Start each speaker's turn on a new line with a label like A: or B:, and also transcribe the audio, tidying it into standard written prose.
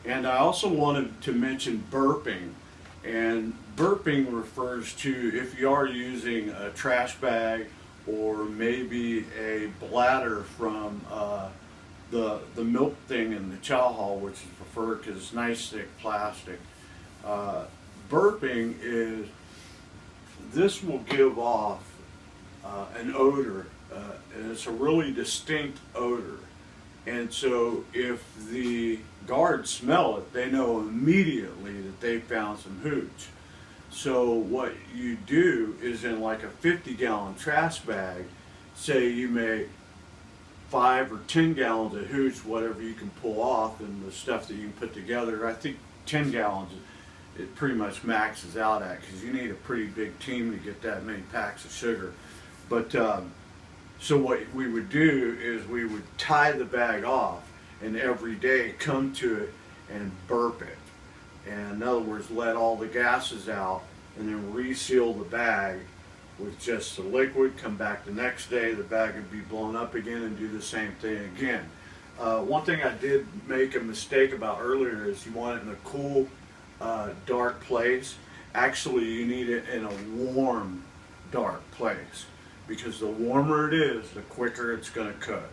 A: And I also wanted to mention burping. And burping refers to if you are using a trash bag or maybe a bladder from the milk thing in the chow hall, which is preferred because it's nice thick plastic. Uh, Burping is, this will give off an odor, and it's a really distinct odor. And so if the guards smell it, they know immediately that they found some hooch. So what you do is in like a 50-gallon trash bag, say you make 5 or 10 gallons of hooch, whatever you can pull off, and the stuff that you can put together. I think 10 gallons it pretty much maxes out at, because you need a pretty big team to get that many packs of sugar. But so what we would do is we would tie the bag off, and every day come to it and burp it. And in other words, let all the gases out, and then reseal the bag with just the liquid. Come back the next day, the bag would be blown up again, and do the same thing again. One thing I did make a mistake about earlier is you want it in a cool, dark place. Actually, you need it in a warm, dark place, because the warmer it is, the quicker it's going to cook.